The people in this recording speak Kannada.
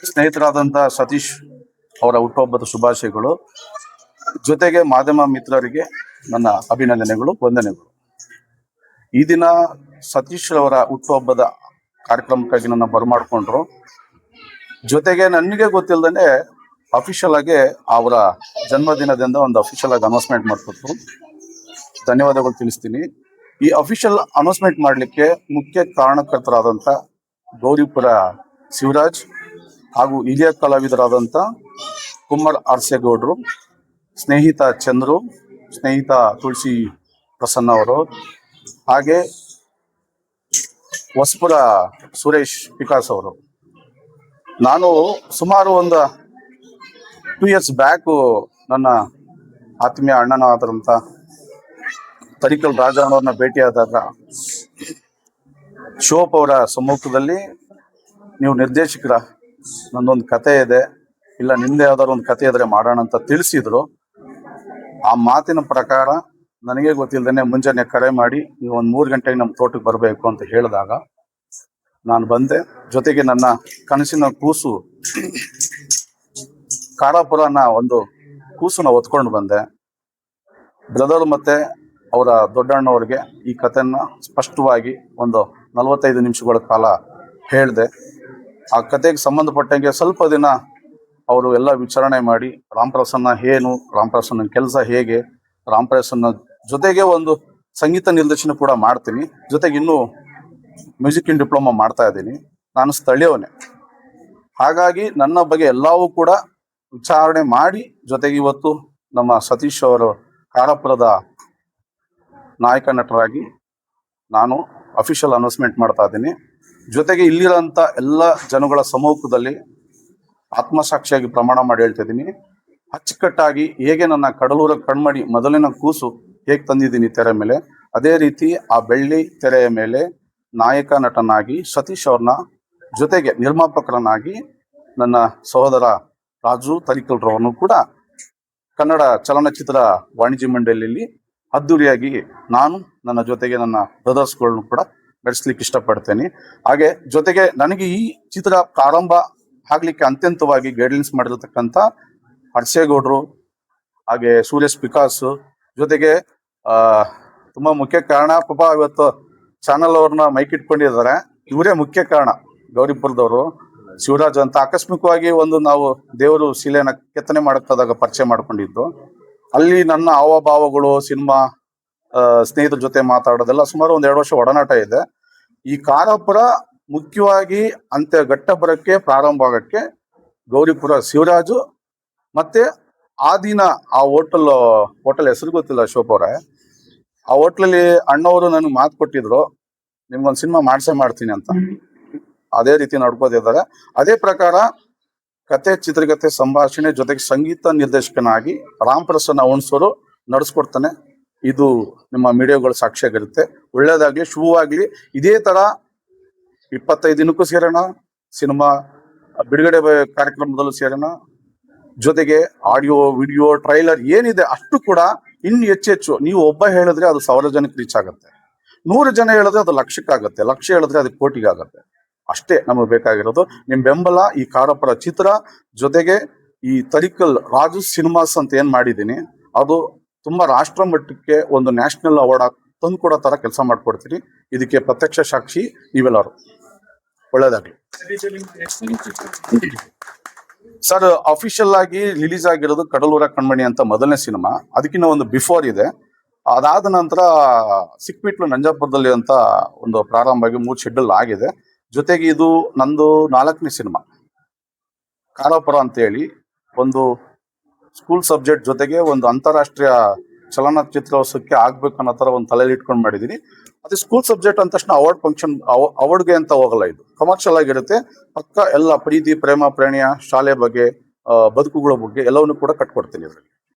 ಸ್ನೇಹಿತರಾದಂಥ ಸತೀಶ್ ಅವರ ಹುಟ್ಟುಹಬ್ಬದ ಶುಭಾಶಯಗಳು. ಜೊತೆಗೆ ಮಾಧ್ಯಮ ಮಿತ್ರರಿಗೆ ನನ್ನ ಅಭಿನಂದನೆಗಳು, ವಂದನೆಗಳು. ಈ ದಿನ ಸತೀಶ್ ಅವರ ಹುಟ್ಟುಹಬ್ಬದ ಕಾರ್ಯಕ್ರಮಕ್ಕಾಗಿ ನನ್ನ ಬರಮಾಡ್ಕೊಂಡ್ರು. ಜೊತೆಗೆ ನನಗೆ ಗೊತ್ತಿಲ್ಲದೇ ಅಫಿಷಿಯಲ್ ಆಗಿ ಅವರ ಜನ್ಮದಿನದಿಂದ ಒಂದು ಅಫಿಷಿಯಲ್ ಆಗಿ ಅನೌನ್ಸ್ಮೆಂಟ್ ಮಾಡ್ಕೊಟ್ರು. ಧನ್ಯವಾದಗಳು ತಿಳಿಸ್ತೀನಿ. ಈ ಅಫಿಷಿಯಲ್ ಅನೌನ್ಸ್ಮೆಂಟ್ ಮಾಡಲಿಕ್ಕೆ ಮುಖ್ಯ ಕಾರಣಕರ್ತರಾದಂಥ ಗೌರಿಪುರ ಶಿವರಾಜ್ ಹಾಗೂ ಹಿರಿಯ ಕಲಾವಿದರಾದಂಥ ಕುಮಾರ್ ಆರ್ಸೇಗೌಡರು, ಸ್ನೇಹಿತ ಚಂದ್ರು, ಸ್ನೇಹಿತ ತುಳಸಿ ಪ್ರಸನ್ನ ಅವರು, ಹಾಗೆ ಹೊಸಪುರ ಸುರೇಶ್ ಪಿಕಾಸ್ ಅವರು. ನಾನು ಸುಮಾರು ಒಂದು 2 years ಬ್ಯಾಕು ನನ್ನ ಆತ್ಮೀಯ ಅಣ್ಣನಾದಂಥ ತರಿಕಲ್ ರಾಜಣ್ಣವ್ರನ್ನ ಭೇಟಿಯಾದಾಗ ಶಿವಪ್ಪ ಅವರ ಸಮ್ಮುಖದಲ್ಲಿ, ನೀವು ನಿರ್ದೇಶಕರ, ನಂದೊಂದು ಕತೆ ಇದೆ, ಇಲ್ಲ ನಿಂದೆ ಯಾವ್ದಾದ್ರು ಒಂದು ಕತೆ ಇದ್ರೆ ಮಾಡೋಣ ಅಂತ ತಿಳಿಸಿದ್ರು. ಆ ಮಾತಿನ ಪ್ರಕಾರ ನನಗೆ ಗೊತ್ತಿಲ್ಲದೇ ಮುಂಜಾನೆ ಕರೆ ಮಾಡಿ ನೀವು ಒಂದು 3 ಗಂಟೆಗೆ ನಮ್ಮ ತೋಟಕ್ಕೆ ಬರಬೇಕು ಅಂತ ಹೇಳಿದಾಗ ನಾನು ಬಂದೆ. ಜೊತೆಗೆ ನನ್ನ ಕನಸಿನ ಕೂಸು ಕಾರಾಪುರನ ಒಂದು ಕೂಸನ್ನ ಹೊತ್ಕೊಂಡು ಬಂದೆ. ಬ್ರದರ್ ಮತ್ತೆ ಅವರ ದೊಡ್ಡಣ್ಣವ್ರಿಗೆ ಈ ಕಥೆನ ಸ್ಪಷ್ಟವಾಗಿ ಒಂದು 45 ನಿಮಿಷಗಳ ಕಾಲ ಹೇಳಿದೆ. ಆ ಕತೆಗೆ ಸಂಬಂಧಪಟ್ಟಂಗೆ ಸ್ವಲ್ಪ ದಿನ ಅವರು ಎಲ್ಲ ವಿಚಾರಣೆ ಮಾಡಿ, ರಾಮಪ್ರಸನ್ನ ಏನು, ರಾಮಪ್ರಸನ್ನ ಕೆಲಸ ಹೇಗೆ, ರಾಮಪ್ರಸನ್ನ ಜೊತೆಗೆ ಒಂದು ಸಂಗೀತ ನಿರ್ದೇಶನ ಕೂಡ ಮಾಡ್ತೀನಿ, ಜೊತೆಗೆ ಇನ್ನೂ ಮ್ಯೂಸಿಕ್ ಇನ್ ಡಿಪ್ಲೊಮಾ ಮಾಡ್ತಾ ಇದ್ದೀನಿ. ನಾನು ಸ್ಥಳೀಯವನೇ, ಹಾಗಾಗಿ ನನ್ನ ಬಗ್ಗೆ ಎಲ್ಲವೂ ಕೂಡ ವಿಚಾರಣೆ ಮಾಡಿ, ಜೊತೆಗೆ ಇವತ್ತು ನಮ್ಮ ಸತೀಶ್ ಅವರು ಕಾರಾಪುರದ ನಾಯಕ ನಟರಾಗಿ ನಾನು ಅಫಿಷಿಯಲ್ ಅನೌನ್ಸ್ಮೆಂಟ್ ಮಾಡ್ತಾ ಇದ್ದೀನಿ. ಜೊತೆಗೆ ಇಲ್ಲಿರೋಂಥ ಎಲ್ಲ ಜನಗಳ ಸಮ್ಮುಖದಲ್ಲಿ ಆತ್ಮಸಾಕ್ಷಿಯಾಗಿ ಪ್ರಮಾಣ ಮಾಡಿ ಹೇಳ್ತಾ ಇದ್ದೀನಿ, ಅಚ್ಚುಕಟ್ಟಾಗಿ ಹೇಗೆ ನನ್ನ ಕಡಲೂರ ಕಣ್ಮಣಿ ಮೊದಲಿನ ಕೂಸು ಹೇಗೆ ತಂದಿದ್ದೀನಿ ತೆರೆ ಮೇಲೆ, ಅದೇ ರೀತಿ ಆ ಬೆಳ್ಳಿ ತೆರೆಯ ಮೇಲೆ ನಾಯಕ ನಟನಾಗಿ ಸತೀಶ್ ಅವ್ರನ್ನ, ಜೊತೆಗೆ ನಿರ್ಮಾಪಕರನ್ನಾಗಿ ನನ್ನ ಸಹೋದರ ರಾಜು ತರಿಕಲ್ರವರನ್ನು ಕೂಡ ಕನ್ನಡ ಚಲನಚಿತ್ರ ವಾಣಿಜ್ಯ ಮಂಡಳಿಯಲ್ಲಿ ಅದ್ದೂರಿಯಾಗಿ ನಾನು ನನ್ನ ಜೊತೆಗೆ ನನ್ನ ಬ್ರದರ್ಸ್ಗಳನ್ನು ಕೂಡ ನಡೆಸ್ಲಿಕ್ಕೆ ಇಷ್ಟಪಡ್ತೇನೆ. ಹಾಗೆ ಜೊತೆಗೆ ನನಗೆ ಈ ಚಿತ್ರ ಪ್ರಾರಂಭ ಆಗ್ಲಿಕ್ಕೆ ಅತ್ಯಂತವಾಗಿ ಗೈಡ್ಲೈನ್ಸ್ ಮಾಡಿರ್ತಕ್ಕಂಥ ಹರ್ಷೇಗೌಡರು, ಹಾಗೆ ಸುರೇಶ್ ಪಿಕಾಸ್, ಜೊತೆಗೆ ತುಂಬಾ ಮುಖ್ಯ ಕಾರಣ, ಪಾಪ ಇವತ್ತು ಚಾನಲ್ ಅವ್ರನ್ನ ಮೈಕ್ ಇಟ್ಕೊಂಡಿದ್ದಾರೆ, ಇವರೇ ಮುಖ್ಯ ಕಾರಣ. ಗೌರಿಪುರದವರು ಶಿವರಾಜ್ ಅಂತ ಆಕಸ್ಮಿಕವಾಗಿ ಒಂದು ನಾವು ದೇವರು ಶಿಲೆನ ಕೆತ್ತನೆ ಮಾಡಕ್ಕಾದಾಗ ಪರಿಚಯ ಮಾಡ್ಕೊಂಡಿದ್ದು. ಅಲ್ಲಿ ನನ್ನ ಹಾವಭಾವಗಳು, ಸಿನಿಮಾ, ಸ್ನೇಹಿತರ ಜೊತೆ ಮಾತಾಡೋದೆಲ್ಲ ಸುಮಾರು ಒಂದು 2 ವರ್ಷ ಒಡನಾಟ ಇದೆ. ಈ ಕಾರಾಪುರ ಮುಖ್ಯವಾಗಿ ಅಂತ್ಯ ಘಟ್ಟ ಬರಕ್ಕೆ, ಪ್ರಾರಂಭ ಆಗಕ್ಕೆ ಗೌರಿಪುರ ಶಿವರಾಜು ಮತ್ತೆ ಆ ದಿನ ಆ ಹೋಟೆಲ್ ಹೆಸರು ಗೊತ್ತಿಲ್ಲ ಶಿವಪ್ಪ ಅವರೇ, ಆ ಹೋಟ್ಲಲ್ಲಿ ಅಣ್ಣವರು ನನಗೆ ಮಾತು ಕೊಟ್ಟಿದ್ರು, ನಿಮ್ಗೊಂದು ಸಿನಿಮಾ ಮಾಡ್ತೀನಿ ಅಂತ. ಅದೇ ರೀತಿ ನಡ್ಕೋತಿದ್ದಾರೆ. ಅದೇ ಪ್ರಕಾರ ಕತೆ, ಚಿತ್ರಕಥೆ, ಸಂಭಾಷಣೆ ಜೊತೆಗೆ ಸಂಗೀತ ನಿರ್ದೇಶಕನಾಗಿ ರಾಮಪ್ರಸನ್ನ ಹುಣಸೂರು ನಡೆಸ್ಕೊಡ್ತಾನೆ. ಇದು ನಿಮ್ಮ ಮೀಡಿಯಾಗಳು ಸಾಕ್ಷಿಯಾಗಿರುತ್ತೆ. ಒಳ್ಳೇದಾಗ್ಲಿ, ಶುಭವಾಗ್ಲಿ. ಇದೇ ತರ 25 ದಿನಕ್ಕೂ ಸೇರೋಣ, ಸಿನಿಮಾ ಬಿಡುಗಡೆ ಕಾರ್ಯಕ್ರಮದಲ್ಲೂ ಸೇರೋಣ, ಜೊತೆಗೆ ಆಡಿಯೋ, ವಿಡಿಯೋ, ಟ್ರೈಲರ್ ಏನಿದೆ ಅಷ್ಟು ಕೂಡ ಇನ್ನು ಹೆಚ್ಚೆಚ್ಚು. ನೀವು ಒಬ್ಬ ಹೇಳಿದ್ರೆ ಅದು 1000 ಜನಕ್ಕೆ ರೀಚ್ ಆಗುತ್ತೆ, 100 ಜನ ಹೇಳಿದ್ರೆ ಅದು ಲಕ್ಷಕ್ಕಾಗತ್ತೆ, ಲಕ್ಷ ಹೇಳಿದ್ರೆ ಅದು ಕೋಟಿಗಾಗತ್ತೆ. ಅಷ್ಟೇ ನಮಗೆ ಬೇಕಾಗಿರೋದು ನಿಮ್ಮ ಬೆಂಬಲ. ಈ ಕಾರಾಪುರ ಚಿತ್ರ ಜೊತೆಗೆ ಈ ತರಿಕಲ್ ರಾಜು ಸಿನಿಮಾಸ್ ಅಂತ ಏನ್ ಮಾಡಿದ್ದೀನಿ, ಅದು ತುಂಬಾ ರಾಷ್ಟ್ರ ಮಟ್ಟಕ್ಕೆ ಒಂದು ನ್ಯಾಷನಲ್ ಅವಾರ್ಡ್ ತಂದು ಕೊಡೋ ತರ ಕೆಲಸ ಮಾಡ್ಕೊಡ್ತೀನಿ. ಇದಕ್ಕೆ ಪ್ರತ್ಯಕ್ಷ ಸಾಕ್ಷಿ ನೀವೆಲ್ಲರೂ. ಒಳ್ಳೇದಾಗ್ಲಿ ಸರ್. ಅಫಿಷಿಯಲ್ ಆಗಿ ರಿಲೀಸ್ ಆಗಿರೋದು ಕಡಲೂರ ಕಣ್ಮಣಿ ಅಂತ ಮೊದಲನೇ ಸಿನಿಮಾ, ಅದಕ್ಕಿಂತ ಒಂದು ಬಿಫೋರ್ ಇದೆ. ಅದಾದ ನಂತರ ಸಿಕ್ಬಿಟ್ಲು ನಂಜಾಪುರದಲ್ಲಿ ಅಂತ ಒಂದು ಪ್ರಾರಂಭ ಆಗಿ 3 ಶೆಡ್ಯೂಲ್ ಆಗಿದೆ. ಜೊತೆಗೆ ಇದು ನಂದು 4ನೇ ಸಿನಿಮಾ ಕಾರಾಪುರ ಅಂತ ಹೇಳಿ, ಒಂದು ಸ್ಕೂಲ್ ಸಬ್ಜೆಕ್ಟ್ ಜೊತೆಗೆ ಒಂದು ಅಂತಾರಾಷ್ಟ್ರೀಯ ಚಲನಚಿತ್ರೋತ್ಸವಕ್ಕೆ ಆಗ್ಬೇಕು ಅನ್ನೋ ತರ ಒಂದು ತಲೆಯಲ್ಲಿ ಇಟ್ಕೊಂಡು ಮಾಡಿದೀನಿ. ಅದೇ ಸ್ಕೂಲ್ ಸಬ್ಜೆಕ್ಟ್ ಅಂದ ತಕ್ಷಣ ಅವಾರ್ಡ್ಗೆ ಅಂತ ಹೋಗಲ್ಲ, ಇದು ಕಮರ್ಷಿಯಲ್ ಆಗಿರುತ್ತೆ. ಪಕ್ಕ ಎಲ್ಲ ಪ್ರೀತಿ, ಪ್ರೇಮ, ಪ್ರಣಯ, ಶಾಲೆ ಬಗ್ಗೆ, ಬದುಕುಗಳ ಬಗ್ಗೆ ಎಲ್ಲವನ್ನೂ ಕೂಡ ಕಟ್ಕೊಡ್ತೀನಿ ಇದರಲ್ಲಿ.